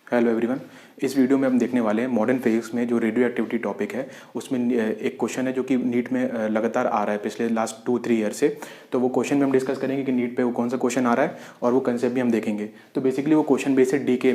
Hello everyone. इस video में हम देखने वाले हैं मॉडर्न फिजिक्स में जो रेडियो एक्टिविटी टॉपिक है उसमें एक क्वेश्चन है जो कि नीट में लगातार आ रहा है पिछले लास्ट 2-3 ईयर से। तो वो क्वेश्चन में हम डिस्कस करेंगे कि नीट पे वो कौन सा क्वेश्चन आ रहा है और वो कंसेप्ट भी हम देखेंगे। तो बेसिकली वो क्वेश्चन बेस है डी के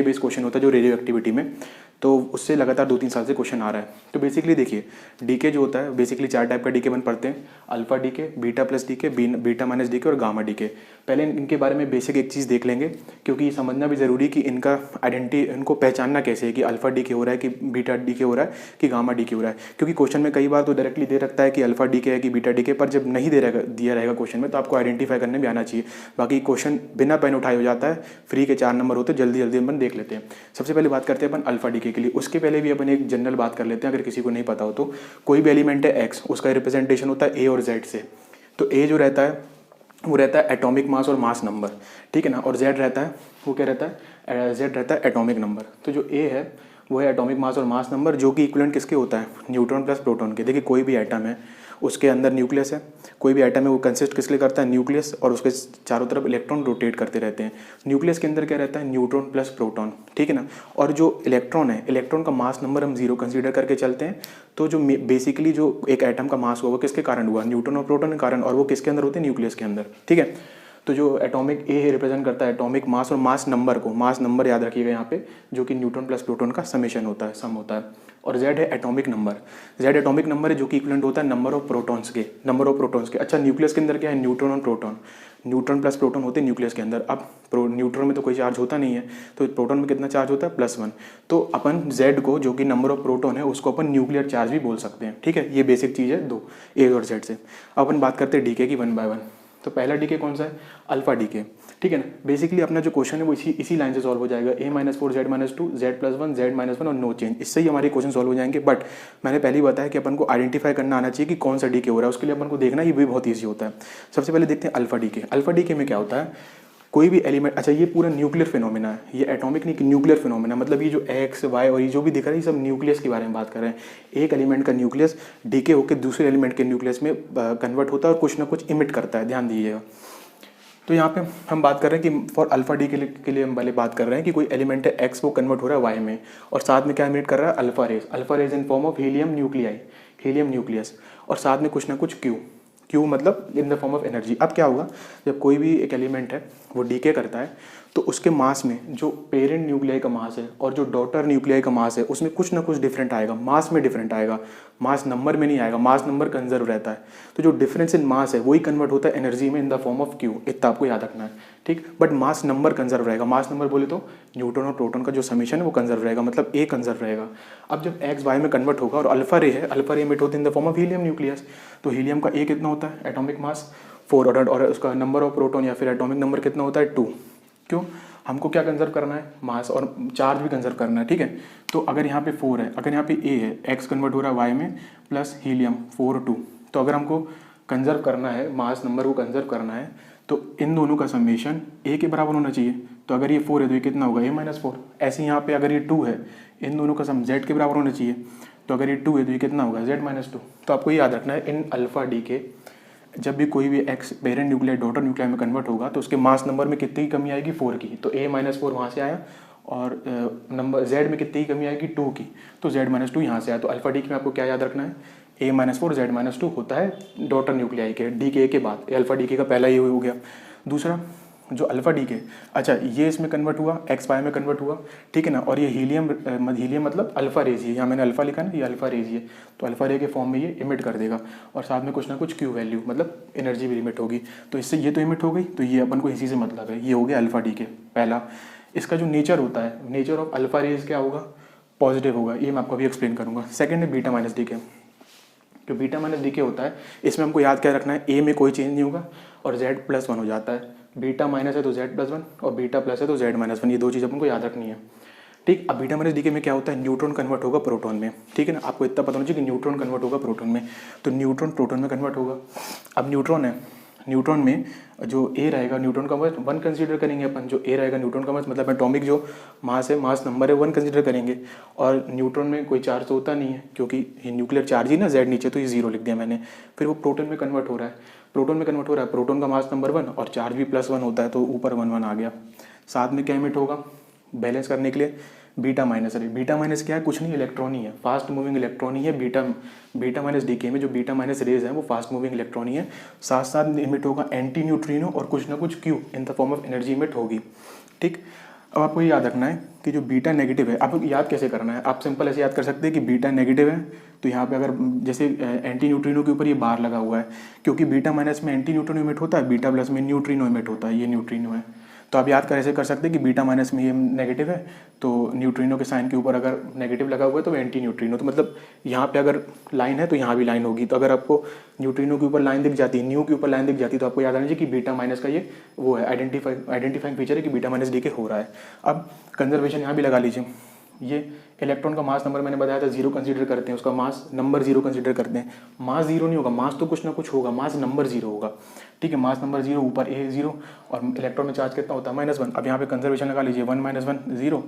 बेस क्वेश्चन होता है जो रेडियो एक्टिविटी में, तो उससे लगातार 2-3 साल से क्वेश्चन आ रहा है। तो बेसिकली देखिए डीके जो होता है बेसिकली 4 टाइप का डीके बन पड़ते हैं, alpha decay, beta plus decay, beta minus decay और गामा डीके। पहले इनके बारे में बेसिक एक चीज़ देख लेंगे क्योंकि ये समझना भी ज़रूरी कि इनका आइडेंटिटी, इनको पहचानना कैसे है कि अल्फा डीके हो रहा है कि बीटा डीके हो रहा है कि गामा डीके हो रहा है। क्योंकि क्वेश्चन में कई बार तो डायरेक्टली दे रखता है कि अल्फा डीके है कि बीटा डीके, पर जब नहीं दिया रहेगा क्वेश्चन में तो आपको आइडेंटिफाई करने भी आना चाहिए। बाकी क्वेश्चन बिना पेन उठाए हो जाता है, फ्री के 4 नंबर होते हैं, जल्दी जल्दी अपन देख लेते हैं। सबसे पहले बात करते हैं अपन अल्फा डीके के लिए। उसके पहले भी अपन एक जनरल बात कर लेते हैं अगर किसी को नहीं पता हो तो। कोई भी एलिमेंट है एक्स, उसका रिप्रेजेंटेशन होता है ए और जेड से। तो ए जो रहता है वो रहता है एटॉमिक मास और मास नंबर, ठीक है ना। और जेड रहता है, वो क्या रहता है, जेड रहता है एटॉमिक नंबर। तो जो ए है वो है एटॉमिक मास और मास नंबर, जो कि इक्विवेलेंट किसके होता है, न्यूट्रॉन प्लस प्रोटॉन के। देखिए कोई भी एटम है उसके अंदर न्यूक्लियस है, कोई भी एटम है वो कंसिस्ट किस लिए करता है, न्यूक्लियस, और उसके चारों तरफ इलेक्ट्रॉन रोटेट करते रहते हैं। न्यूक्लियस के अंदर क्या रहता है, न्यूट्रॉन प्लस प्रोटॉन, ठीक है ना। और जो इलेक्ट्रॉन है, इलेक्ट्रॉन का मास नंबर हम 0 कंसीडर करके चलते हैं। तो जो बेसिकली जो एक एटम का मास हुआ वो किसके कारण हुआ, न्यूट्रॉन और प्रोटॉन के कारण, और वो किसके अंदर होते हैं, न्यूक्लियस के अंदर, ठीक है। तो जो एटॉमिक ए रिप्रेजेंट करता है एटॉमिक मास और मास नंबर को, मास नंबर याद रखिएगा यहाँ पे, जो कि न्यूट्रॉन प्लस प्रोटॉन का समेशन होता है, सम होता है। और जेड है atomic number, Z atomic number है जो कि इक्विवेलेंट होता है नंबर ऑफ प्रोटॉन्स के। अच्छा न्यूक्लियस के अंदर क्या है, न्यूट्रॉन और प्रोटॉन, न्यूट्रॉन प्लस प्रोटॉन होते हैं न्यूक्लियस के अंदर। अब न्यूट्रॉन में तो कोई चार्ज होता नहीं है, तो प्रोटॉन में कितना चार्ज होता है, +1। तो अपन जेड को, जो कि नंबर ऑफ प्रोटॉन है, उसको अपन न्यूक्लियर चार्ज भी बोल सकते हैं, ठीक है। ये बेसिक चीज़ है दो, ए और जेड से। अब अपन बात करते हैं डीके की 1 बाय 1। तो पहला डीके कौन सा है, अल्फा डीके, ठीक है ना। बेसिकली अपना जो क्वेश्चन है वो इसी लाइन से सॉल्व हो जाएगा, a-4 z-2 z+1 z-1 और नो चेंज। इससे ही हमारे क्वेश्चन सॉल्व हो जाएंगे। बट मैंने पहले ही बताया कि अपन को आइडेंटिफाई करना आना चाहिए कि कौन सा डीके हो रहा है, उसके लिए अपन को देखना ये भी बहुत ईजी होता है। सबसे पहले देखते हैं अल्फा डीके। अल्फा डीके में क्या होता है, कोई भी एलिमेंट, अच्छा ये पूरा न्यूक्लियर फिनोमेना है, ये एटॉमिक नहीं, न्यूक्लियर फिनोमेना, मतलब ये जो एक्स वाई और ये जो भी दिख रहा है ये सब न्यूक्लियस के बारे में बात कर रहे हैं। एक एलिमेंट का न्यूक्लियस डीके होकर दूसरे एलिमेंट के न्यूक्लियस में कन्वर्ट होता है और कुछ ना कुछ इमिट करता है, ध्यान दीजिएगा। तो यहाँ पे हम बात कर रहे हैं कि फॉर अल्फा डी के लिए हम पहले बात कर रहे हैं कि कोई एलिमेंट है एक्स, वो कन्वर्ट हो रहा है वाई में, और साथ में क्या इमिट कर रहा है, alpha rays in form of helium nuclei, helium nucleus, और साथ में कुछ ना कुछ क्यू मतलब in the form of energy. अब क्या होगा, जब कोई भी एक एलिमेंट है वो डीके करता है तो उसके मास में जो पेरेंट न्यूक्लियाई का मास है और जो डॉटर न्यूक्लियाई का मास है उसमें कुछ ना कुछ डिफरेंट आएगा, मास में डिफरेंट आएगा, मास नंबर में नहीं आएगा, मास नंबर कंजर्व रहता है। तो जो डिफरेंस इन मास है वही कन्वर्ट होता है एनर्जी में इन द फॉर्म ऑफ क्यू, इतना आपको याद रखना है, ठीक। बट मास नंबर कंजर्व रहेगा, मास नंबर बोले तो न्यूट्रॉन और प्रोटॉन का जो समेशन है वो कंजर्व रहेगा, मतलब ए कंजर्व रहेगा। अब जब एक्स वाई में कन्वर्ट होगा और अल्फा रे है, अल्फा रे इमिट होती है इन the form of helium nucleus, तो हीलियम का ए कितना होता है, एटॉमिक मास 4, और उसका नंबर ऑफ प्रोटॉन या फिर एटॉमिक नंबर कितना होता है, 2। क्यों, हमको क्या कंजर्व करना है, मास, और चार्ज भी कंजर्व करना है, ठीक है। तो अगर यहाँ पे 4 है, अगर यहाँ पे ए है, एक्स कन्वर्ट हो रहा है वाई में, प्लस हीलियम 4 2, तो अगर हमको कंजर्व करना है, मास नंबर को कंजर्व करना है, तो इन दोनों का समेशन ए के बराबर होना चाहिए। तो अगर ये 4 है तो ये कितना होगा, a-4। ऐसे यहाँ पे अगर ये 2 है, इन दोनों का सम जेड के बराबर होना चाहिए, तो अगर ये 2 है तो ये कितना होगा, z-2। तो आपको ये याद रखना है, इन अल्फा डी के जब भी कोई भी x parent nuclei daughter nuclei में कन्वर्ट होगा तो उसके मास नंबर में कितनी की कमी आएगी, 4 की। तो a-4 वहाँ से आया, और नंबर जेड में कितनी की कमी आएगी, 2 की, तो z-2 यहाँ से आया। तो अल्फा डी के में आपको क्या याद रखना है, a-4 z-2 होता है डॉटर न्यूक्लियाई के, डी के के बाद। अल्फा डी के का पहला ये हो गया। दूसरा जो अल्फा डी के, अच्छा ये इसमें कन्वर्ट हुआ, एक्स वाई में कन्वर्ट हुआ, ठीक है ना। और ये हीलियम मतलब अल्फा रेज है, यहाँ मैंने अल्फा लिखा ना, ये अल्फा रेज है, तो अल्फा रे के फॉर्म में ये इमिट कर देगा, और साथ में कुछ ना कुछ क्यू वैल्यू, मतलब एनर्जी भी इमिट होगी। तो इससे ये तो इमिट हो गई, तो ये अपन को इसी से मतलब है, ये हो गया अल्फा डी के पहला। इसका जो नेचर होता है, नेचर ऑफ अल्फा रेज क्या होगा, पॉजिटिव होगा, ये मैं आपको अभी एक्सप्लेन करूँगा। सेकेंड है बीटा माइनस डी के। जो बीटा माइनस डी के होता है इसमें हमको याद क्या रखना है, ए में कोई चेंज नहीं होगा और z+1 हो जाता है। बीटा माइनस है तो z+1 और बीटा प्लस है तो z-1, ये दो चीज़ अपन को याद रखनी है, ठीक। अब बीटा माइनस डीके में क्या होता है, न्यूट्रॉन कन्वर्ट होगा प्रोटॉन में, ठीक है ना। आपको इतना पता होना चाहिए कि न्यूट्रॉन कन्वर्ट होगा प्रोटॉन में, तो न्यूट्रॉन प्रोटॉन में कन्वर्ट होगा। अब न्यूट्रॉन है, न्यूट्रॉन में जो ए रहेगा, न्यूट्रॉन का मास 1 कंसीडर करेंगे अपन, जो ए रहेगा न्यूट्रॉन का मास मतलब एटॉमिक जो मास है, मास नंबर है 1 कंसीडर करेंगे। और न्यूट्रॉन में कोई चार्ज तो होता नहीं है क्योंकि न्यूक्लियर चार्ज ही ना, जेड नीचे, तो ये 0 लिख दिया मैंने। फिर वो प्रोटॉन में कन्वर्ट हो रहा है, प्रोटॉन का मास नंबर 1 और चार्ज भी +1 होता है, तो ऊपर 1 1 आ गया। साथ में क्या इमिट होगा, बैलेंस करने के लिए बीटा माइनस रे, बीटा माइनस क्या है, कुछ नहीं, इलेक्ट्रॉन ही है, फास्ट मूविंग इलेक्ट्रॉन ही है। बीटा माइनस डीके में जो बीटा माइनस रेज है वो फास्ट मूविंग इलेक्ट्रॉन ही है। साथ साथ इमिट होगा एंटी न्यूट्रिनो और कुछ ना कुछ Q in the form of energy emit होगी। ठीक, अब आपको ये याद रखना है कि जो बीटा नेगेटिव है, आप याद कैसे करना है, आप सिंपल ऐसे याद कर सकते हैं कि बीटा नेगेटिव है तो यहाँ पे अगर जैसे एंटी न्यूट्रिनो के ऊपर ये बार लगा हुआ है, क्योंकि बीटा माइनस में एंटी न्यूट्रिनो इमिट होता है, बीटा प्लस में न्यूट्रिनो इमिट होता है, ये न्यूट्रिनो है। तो आप याद कर ऐसे कर सकते हैं कि बीटा माइनस में ये नेगेटिव है तो न्यूट्रिनो के साइन के ऊपर अगर नेगेटिव लगा हुआ है तो एंटी न्यूट्रिनो, तो मतलब यहाँ पे अगर लाइन है तो यहाँ भी लाइन होगी। तो अगर आपको न्यूट्रिनो के ऊपर लाइन दिख जाती है, न्यू के ऊपर लाइन दिख जाती है, तो आपको याद आना चाहिए कि बीटा माइनस का ये वो है आइडेंटिफाइंग फीचर है कि बीटा माइनस डी के हो रहा है। अब कंजर्वेशन यहाँ भी लगा लीजिए। ये इलेक्ट्रॉन का मास नंबर मैंने बताया था 0 कंसीडर करते हैं, उसका मास नंबर 0 कंसीडर करते हैं। मास 0 नहीं होगा, मास तो कुछ ना कुछ होगा, मास नंबर 0 होगा। ठीक है, मास नंबर 0, ऊपर ए 0 और इलेक्ट्रॉन में चार्ज कितना होता है -1। अब यहाँ पे कंजर्वेशन लगा लीजिए 1 - 1 0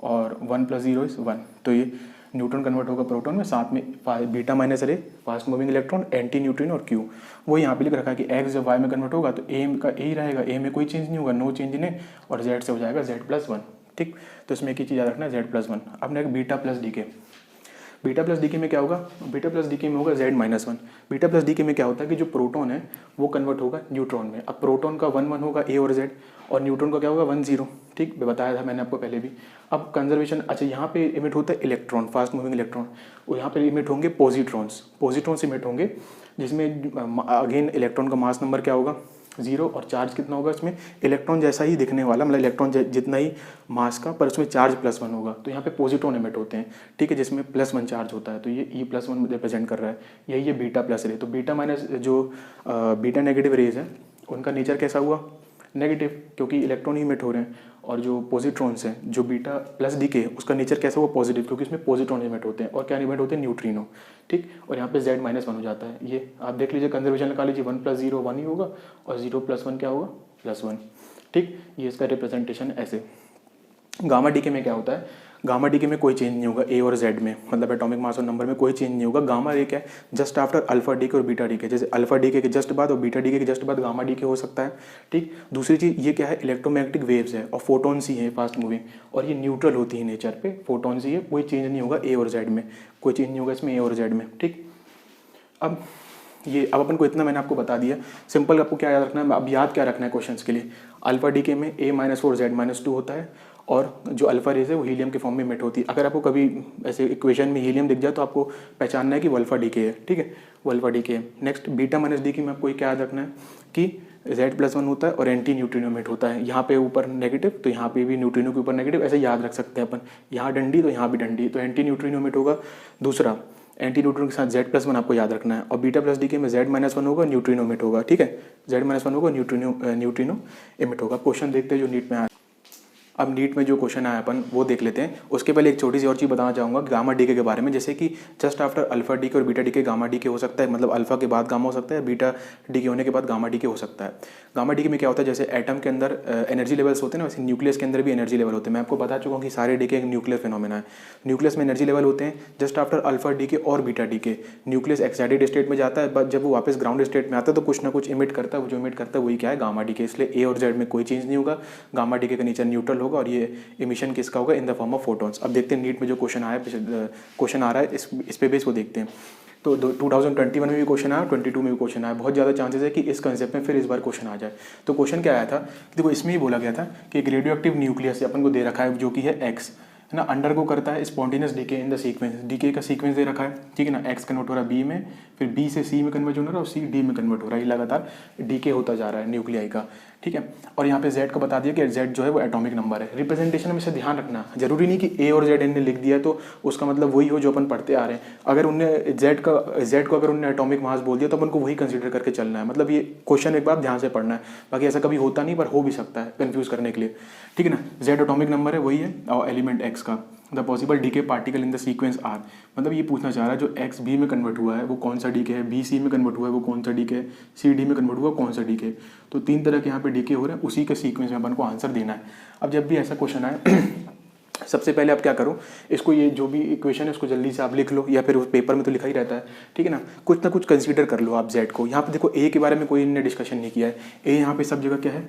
और 1 + 0 = 1। तो ये न्यूट्रॉन कन्वर्ट होगा प्रोटॉन में, साथ में बीटा माइनस रे fast moving electron, anti neutrino और क्यू। वो यहाँ पे लिख रखा है कि एक्स जब वाई में कन्वर्ट होगा तो ए का ए ही रहेगा, ए में कोई चेंज नहीं होगा, नो चेंज इन ए, और जेड से हो जाएगा Z+1। ठीक, तो इसमें एक ही चीज़ याद रखना है Z+1। अब next beta plus decay. Beta plus decay में क्या होगा, बीटा प्लस डीके में होगा Z-1। बीटा प्लस डीके में क्या होता है कि जो प्रोटॉन है वो कन्वर्ट होगा न्यूट्रॉन में। अब प्रोटॉन का 1 1 होगा ए और जेड, और न्यूट्रॉन का क्या होगा 1 0। ठीक, बताया था मैंने आपको पहले भी। अब कंजर्वेशन, अच्छा यहाँ पे इमिट होता है इलेक्ट्रॉन, फास्ट मूविंग इलेक्ट्रॉन, और यहाँ पे इमिट होंगे पॉजिट्रॉन्स इमिट होंगे, जिसमें अगेन इलेक्ट्रॉन का मास नंबर क्या होगा 0 और चार्ज कितना होगा इसमें, इलेक्ट्रॉन जैसा ही दिखने वाला, मतलब इलेक्ट्रॉन जितना ही मास का, पर उसमें चार्ज +1 होगा। तो यहाँ पे पॉजिट्रॉन इमिट होते हैं, ठीक है, जिसमें +1 चार्ज होता है। तो ये E+1 रिप्रेजेंट कर रहा है, यही ये बीटा प्लस रे। तो बीटा माइनस जो बीटा नेगेटिव रेज है उनका नेचर कैसा हुआ, नेगेटिव, क्योंकि इलेक्ट्रॉन ही इमिट हो रहे हैं। और जो पॉजिट्रॉन्स हैं, जो बीटा प्लस डीके, उसका नेचर कैसा हुआ, पॉजिटिव, क्योंकि इसमें पॉजिट्रॉन इमिट होते हैं। और क्या इमिट होते हैं, न्यूट्रिनो। ठीक, और यहाँ पे Z-1 हो जाता है। ये आप देख लीजिए, कंजर्वेशन लगा लीजिए, 1 + 0 1 ही होगा, और 0 + 1 क्या होगा +1। ठीक, ये इसका रिप्रेजेंटेशन ऐसे। गामा डीके में क्या होता है, गामा डीके में कोई चेंज नहीं होगा ए और जेड में, मतलब एटॉमिक मास और नंबर में कोई चेंज नहीं होगा। गामा रे क्या है, जस्ट आफ्टर अल्फा डीके और बीटा डीके, जैसे अल्फा डीके के जस्ट बाद और बीटा डीके के जस्ट बाद गामा डीके हो सकता है। ठीक, दूसरी चीज़ ये क्या है, इलेक्ट्रोमैग्नेटिक वेव्स है और फोटॉन्स ही है फास्ट मूविंग, और ये न्यूट्रल होती है नेचर पे, फोटॉन्स ही है, कोई चेंज नहीं होगा ए और जेड में, कोई चेंज नहीं होगा इसमें ए और जेड में। ठीक, अब अपन को इतना मैंने आपको बता दिया। सिंपल आपको क्या याद रखना है, अब याद क्या रखना है क्वेश्चंस के लिए, अल्फा डीके में A-4 Z-2 होता है, और जो अल्फा रेज है वो हीलियम के फॉर्म में इमिट होती है। अगर आपको कभी ऐसे इक्वेशन में हीलियम दिख जाए तो आपको पहचानना है कि वो अल्फा डीके है। ठीक है, वो अल्फा डीके है। नेक्स्ट बीटा माइनस डीके में आपको क्या याद रखना है कि Z+1 होता है और एंटी न्यूट्रिनो इमिट होता है। यहाँ पे ऊपर नेगेटिव, तो यहाँ पे भी न्यूट्रिनो के ऊपर नेगेटिव, ऐसे याद रख सकते हैं अपन। यहाँ डंडी तो यहाँ भी डंडी, तो एंटी न्यूट्रिनो इमिट होगा। दूसरा एंटी न्यूट्रिनो के साथ Z+1 आपको याद रखना है, और बीटा प्लस डीके में Z-1 होगा, न्यूट्रिनो इमिट होगा। ठीक है, Z-1 होगा, न्यूट्रिनो इमिट होगा। क्वेश्चन देखते हैं जो नीट में आया। अब नीट में जो क्वेश्चन आया अपन वो देख लेते हैं। उसके पहले एक छोटी सी और चीज़ बताना चाहूँगा गामा डीके के बारे में, जैसे कि जस्ट आफ्टर अल्फा डीके और बीटा डीके गामा डीके हो सकता है, मतलब अल्फा के बाद गामा हो सकता है, बीटा डीके होने के बाद गामा डीके हो सकता है। गामा डीके में क्या होता है, जैसे एटम के अंदर एनर्जी लेवल्स होते हैं ना, वैसे न्यूक्लियस के अंदर भी एनर्जी लेवल होते हैं। मैं आपको बता चुका हूँ कि सारे डीके एक न्यूक्लियर फिनोमेना है। न्यूक्लियस में एनर्जी लेवल होते हैं जस्ट आफ्टर अल्फा डीके और beta decay. Nucleus excited state में जाता है, बट जब वो वापस ग्राउंड स्टेट में आता है तो कुछ ना कुछ इमिट करता है, वो जो इमिट करता है वही क्या है, गामा डीके। इसलिए ए और जेड में कोई चेंज नहीं होगा, गामा डीके का नेचर न्यूट्रल होगा, और ये इमिशन किसका होगा, इन द फॉर्म ऑफ फोटॉन्स। अब देखते हैं नीट में जो क्वेश्चन आ रहा है इस पे बेस को देखते हैं। तो 2021 में भी क्वेश्चन आया, 22 में भी क्वेश्चन आया। बहुत ज़्यादा चांसेस है कि इस कंसेप्ट में फिर इस बार क्वेश्चन आ जाए। तो क्वेश्चन क्या आया था, देखो इसमें ही बोला गया था कि एक रेडियो एक्टिव न्यूक्लियस अपन को दे रखा है जो कि है एक्स, है ना, अंडरगो करता है spontaneous decay in the sequence. Decay का सीक्वेंस दे रखा है, ठीक है ना, एक्स कन्वर्ट हो रहा है बी में, फिर बी से सी में कन्वर्ट हो रहा है, और सी डी में कन्वर्ट हो रहा है। ये लगातार डीके होता जा रहा है न्यूक्लियाई का, ठीक है। और यहाँ पे जेड का बता दिया कि जेड जो है वो एटॉमिक नंबर है। रिप्रेजेंटेशन में इसे ध्यान रखना, जरूरी नहीं कि ए और जेड इनने लिख दिया तो उसका मतलब वही हो जो अपन पढ़ते आ रहे हैं। अगर उनने जेड को अगर उनने एटॉमिक मास बोल दिया तो अपन को वही कंसीडर करके चलना है। मतलब ये क्वेश्चन एक बार ध्यान से पढ़ना है, बाकी ऐसा कभी होता नहीं पर हो भी सकता है कन्फ्यूज करने के लिए, ठीक है ना। जेड एटॉमिक नंबर है, वही है, और एलिमेंट एक्स का। The possible decay particle in the sequence are, मतलब ये पूछना चाह रहा है जो एक्स बी में कन्वर्ट हुआ है वो कौन सा डीके है, बी सी में कन्वर्ट हुआ है वो कौन सा डीके है, सी डी में कन्वर्ट हुआ कौन सा डीके। तो 3 तरह के यहाँ पे डीके हो रहे हैं, उसी के सीक्वेंस में अपन को आंसर देना है। अब जब भी ऐसा क्वेश्चन आए सबसे पहले आप क्या करो, इसको ये जो भी इक्वेशन है उसको जल्दी से आप लिख लो, या फिर उस पेपर में तो लिखा ही रहता है, ठीक है ना कुछ कंसीडर कर लो आप जेड को। यहाँ पे देखो ए के बारे में कोई ने डिस्कशन नहीं किया है, ए यहाँ पे सब जगह क्या है,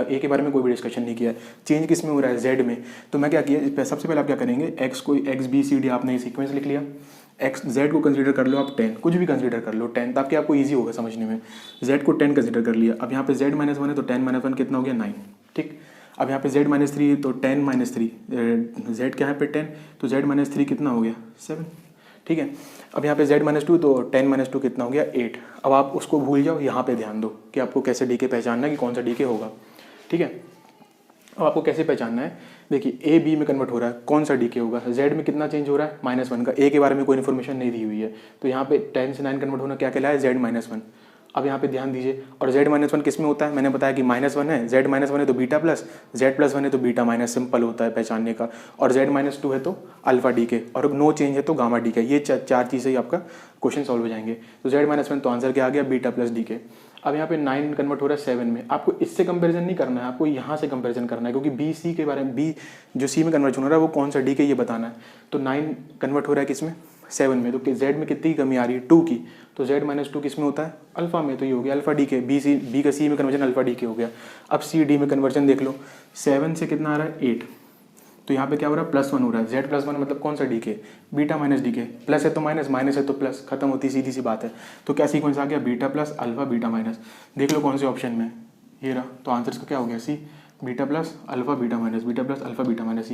ए के बारे में कोई भी डिस्कशन नहीं किया है। चेंज किस में हो रहा है, जेड में। तो मैं क्या किया, सबसे पहले आप क्या करेंगे, एक्स को एक्स बी सी डी आपने सीक्वेंस लिख लिया, एक्स जेड को कंसीडर कर लो आप 10, कुछ भी कंसीडर कर लो 10, ताकि आपको ईजी होगा समझने में। जेड को 10 कंसीडर कर लिया। अब यहाँ पे जेड माइनस 1 है तो 10 माइनस 1 कितना हो गया 9, ठीक। अब यहाँ पे z माइनस 3 तो 10 माइनस 3, जेड क्या है पे 10, तो z माइनस 3 कितना हो गया 7, ठीक है। अब यहाँ पे z माइनस 2 तो 10 माइनस 2 कितना हो गया 8। अब आप उसको भूल जाओ, यहाँ पे ध्यान दो कि आपको कैसे डी के पहचानना है कि कौन सा डी के होगा, ठीक है। अब आपको कैसे पहचानना है, देखिए ए बी में कन्वर्ट हो रहा है, कौन सा डी के होगा, जेड में कितना चेंज हो रहा है -1 का, ए के बारे में कोई इन्फॉर्मेशन नहीं दी हुई है, तो यहाँ पे 10 से 9 कन्वर्ट होना क्या कहलाया जेड -1। अब यहाँ पे ध्यान दीजिए, और z -1 किस में होता है, मैंने बताया कि -1 है, z -1 है तो बीटा प्लस, z+1 है तो बीटा माइनस, सिंपल होता है पहचानने का, और z-2 है तो अल्फा डी के, और नो चेंज है तो गामा डी के। ये चार चीज़ें ही आपका क्वेश्चन सॉल्व हो जाएंगे। तो z-1 तो आंसर क्या आ गया बीटा प्लस डी के। अब यहाँ पे 9 कन्वर्ट हो रहा है 7 में, आपको इससे कंपैरिजन नहीं करना है, आपको यहाँ से कंपैरिजन करना है, क्योंकि बी सी के बारे में, बी जो सी में कन्वर्जन हो रहा है वो कौन सा डी के ये बताना है। तो 9 कन्वर्ट हो रहा है किस में 7 में, तो z में कितनी की कमी आ रही है 2 की, तो z-2 किस में होता है अल्फा में, तो ये हो गया अल्फा डी के, बी का सी में कन्वर्जन अल्फा डी के हो गया। अब सी डी में कन्वर्जन देख लो, 7 से कितना आ रहा है 8, तो यहाँ पे क्या हो रहा है +1 हो रहा है, z+1 मतलब कौन सा डी के, बीटा माइनस डी के, प्लस है तो माइनस, माइनस है तो प्लस, खत्म होती सीधी सी बात है। तो क्या सीक्वेंस आ गया beta plus alpha beta minus, देख लो कौन से ऑप्शन में, ये रहा। तो आंसर इसका क्या हो गया C, beta plus alpha beta minus, beta plus alpha beta minus.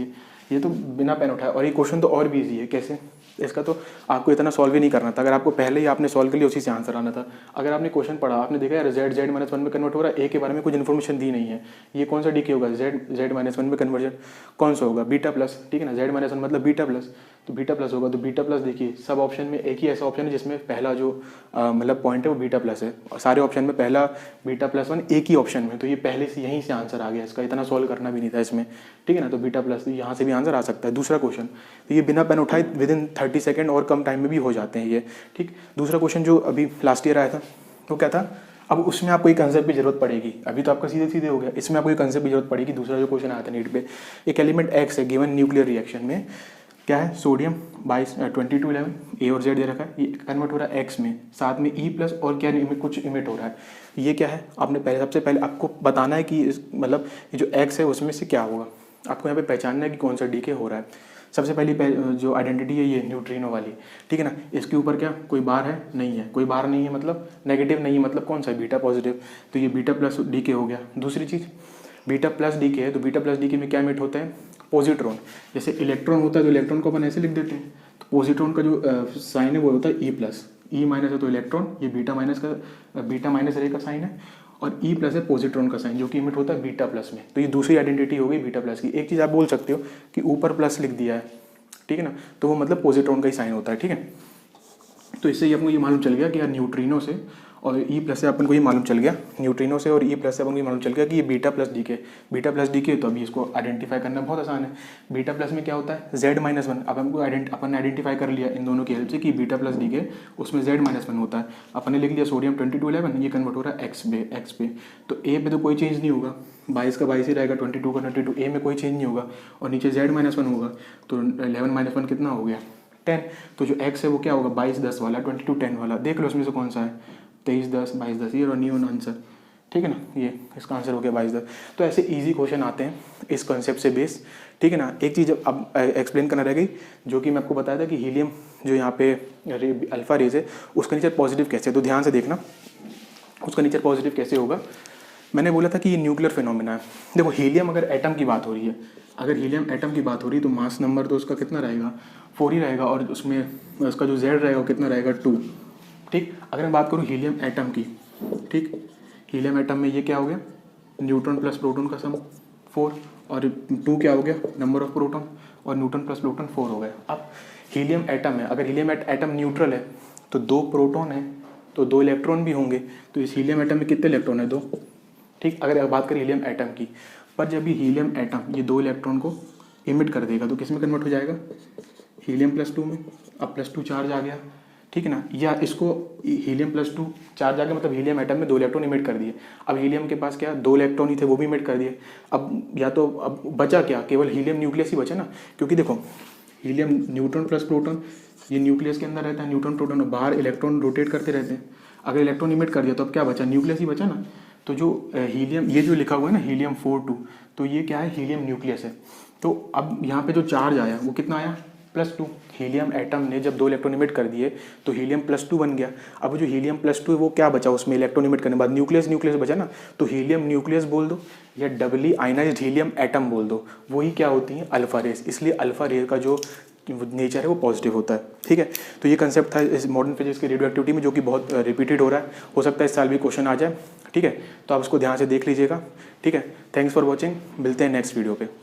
ये तो बिना पेन उठाए, और ये क्वेश्चन तो और भी इजी है, कैसे, इसका तो आपको इतना सॉल्व ही नहीं करना था, अगर आपको पहले ही आपने सॉल्व कर लिया उसी से आंसर आना था। अगर आपने क्वेश्चन पढ़ा, आपने देखा यार z-1 में कन्वर्ट हो रहा है, ए के बारे में कुछ इन्फॉर्मेशन दी नहीं है, ये कौन सा डी के होगा, z-1 में कन्वर्जन कौन सा होगा बीटा प्लस, ठीक है ना, z-1 मतलब बीटा प्लस, तो बीटा प्लस होगा, तो बीटा प्लस देखिए सब ऑप्शन में एक ही ऐसा ऑप्शन है जिसमें पहला जो मतलब पॉइंट है वो बीटा प्लस है, और सारे ऑप्शन में पहला बीटा+1 एक ही ऑप्शन में, तो ये पहले से यहीं से आंसर आ गया, इसका इतना सॉल्व करना भी नहीं था इसमें, ठीक है ना। तो बीटा प्लस यहाँ से भी आंसर आ सकता है। दूसरा क्वेश्चन, तो ये बिना पेन उठाए विदिन 30 सेकेंड और कम टाइम में भी हो जाते हैं ये, ठीक। दूसरा क्वेश्चन जो अभी लास्ट ईयर आया था वो क्या था, अब उसमें आपको एक कंसेप्ट की जरूरत पड़ेगी, अभी तो आपका सीधे सीधे हो गया, इसमें आपको एक कंसेप्ट की जरूरत पड़ेगी। दूसरा जो क्वेश्चन आया था नीट पे, एक एलिमेंट एक्स है गिवन न्यूक्लियर रिएक्शन में, क्या है सोडियम 2211, ए और जेड दे रखा है, ये कन्वर्ट हो रहा है एक्स में, साथ में ई प्लस और क्या कुछ इमिट हो रहा है, ये क्या है आपने पहले, सबसे पहले आपको बताना है कि मतलब ये जो एक्स है उसमें से क्या होगा, आपको यहाँ पे पहचानना है कि कौन सा डी के हो रहा है। सबसे पहली जो आइडेंटिटी है ये न्यूट्रिनो वाली, ठीक है ना, इसके ऊपर क्या कोई बार है नहीं है, कोई बार नहीं है मतलब नेगेटिव नहीं है, मतलब कौन सा बीटा पॉजिटिव, तो ये बीटा प्लस डी के हो गया। दूसरी चीज़ बीटा प्लस डी के है, तो बीटा प्लस डी के में क्या इमिट होता है पॉजिट्रॉन, जैसे इलेक्ट्रॉन होता है तो इलेक्ट्रॉन को अपन ऐसे लिख देते हैं, तो पॉजिट्रॉन का जो साइन है वो होता है ई प्लस, ई माइनस है तो इलेक्ट्रॉन, ये बीटा माइनस रे का साइन है, और ई प्लस है पॉजिट्रॉन का साइन जो कि इमिट होता है बीटा प्लस में, तो ये दूसरी आइडेंटिटी हो गई बीटा प्लस की। एक चीज़ आप बोल सकते हो कि ऊपर प्लस लिख दिया है, ठीक है ना, तो वो मतलब पॉजिट्रॉन का ही साइन होता है, ठीक है। तो इससे ही आपको ये मालूम चल गया कि यार न्यूट्रिनो से और ई प्लस से अपन को ये मालूम चल गया, न्यूट्रिनो से और ई प्लस से अपन को ये मालूम चल गया कि ये बीटा प्लस डी के, तो अभी इसको आइडेंटिफाई करना बहुत आसान है। बीटा प्लस में क्या होता है z-1, अब हमको अपन आइडेंटिफाई कर लिया इन दोनों की हेल्प से कि बीटा प्लस डी के उसमें z-1 होता है। अपन ने लिख लिया सोडियम 2211, ये कन्वर्ट हो रहा है एक्स पे, तो ए पे तो कोई चेंज नहीं होगा, 22 का 22 ही रहेगा, 22 का 22, ए में कोई चेंज नहीं होगा, और नीचे z-1 होगा, तो 11-1 कितना हो गया 10, तो जो x है वो क्या होगा 22-10 वाला, 22-10 वाला, देख लो उसमें से कौन सा है 23-10, 22-10, ये न्यू आंसर, ठीक है ना, ये इसका आंसर हो गया 22-10। तो ऐसे इजी क्वेश्चन आते हैं इस कॉन्सेप्ट से बेस, ठीक है ना। एक चीज़ अब एक्सप्लेन करना रह गई, जो कि मैं आपको बताया था कि हीलियम जो यहाँ पे अल्फा रेज है उसका नेचर पॉजिटिव कैसे है, तो ध्यान से देखना उसका नेचर पॉजिटिव कैसे होगा। मैंने बोला था कि ये न्यूक्लियर फिनोमिना है। देखो हीलियम अगर एटम की बात हो रही है, अगर हीलियम एटम की बात हो रही है तो मास नंबर तो उसका कितना रहेगा 4 ही रहेगा, और उसमें उसका जो जेड रहेगा वो कितना रहेगा 2, ठीक। अगर मैं बात करूँ हीलियम एटम की, ठीक, हीलियम एटम में ये क्या हो गया न्यूट्रॉन प्लस प्रोटॉन का सम 4, और 2 क्या हो गया नंबर ऑफ प्रोटॉन, और न्यूट्रॉन प्लस प्रोटॉन 4 हो गया। अब हीलियम एटम है, अगर हीलियम एटम न्यूट्रल है तो 2 प्रोटॉन है तो 2 इलेक्ट्रॉन भी होंगे, तो इस हीलियम एटम में कितने इलेक्ट्रॉन है 2, ठीक। अगर बात करें हीलियम एटम की, पर जब ये हीलियम एटम ये 2 इलेक्ट्रॉन को इमिट कर देगा तो किस में कन्वर्ट हो जाएगा हीलियम +2 में। अब +2 चार्ज आ गया, ठीक है ना। या इसको हीलियम +2 चार्ज आ गया, मतलब हीलियम एटम में 2 इलेक्ट्रॉन इमिट कर दिए। अब हीलियम के पास क्या 2 इलेक्ट्रॉन ही थे, वो भी इमिट कर दिए। अब या तो अब बचा क्या, केवल हीलियम न्यूक्लियस ही बचा ना, क्योंकि देखो हीलियम न्यूट्रॉन प्लस प्रोटॉन, ये न्यूक्लियस के अंदर रहता है न्यूट्रॉन प्रोटॉन, और बाहर इलेक्ट्रॉन रोटेट करते रहते हैं। अगर इलेक्ट्रॉन इमिट कर दिया तो अब क्या बचा, न्यूक्लियस ही बचा ना। तो जो हीलियम, ये जो लिखा हुआ है ना हीलियम 42, तो ये क्या है, हीलियम न्यूक्लियस है। तो अब यहाँ पे जो चार्ज आया वो कितना आया, +2। हीलियम एटम ने जब 2 इलेक्ट्रॉन इमिट कर दिए तो हीलियम +2 बन गया। अब जो हीलियम +2 है वो क्या बचा, उसमें इलेक्ट्रॉन इमिट करने के बाद न्यूक्लियस न्यूक्लियस बचा ना, तो हीलियम न्यूक्लियस बोल दो या डबली आयनाइज्ड हीलियम एटम बोल दो, वही क्या होती हैं, अल्फा रेस। इसलिए अल्फा रे का जो नेचर है वो पॉजिटिव होता है। ठीक है, तो ये कंसेप्ट था इस मॉडर्न फिजिक्स की रेडियो एक्टिविटी में, जो कि बहुत रिपीटेड हो रहा है। हो सकता है इस साल भी क्वेश्चन आ जाए। ठीक है, तो आप उसको ध्यान से देख लीजिएगा। ठीक है, थैंक्स फॉर वॉचिंग, मिलते हैं नेक्स्ट वीडियो पे।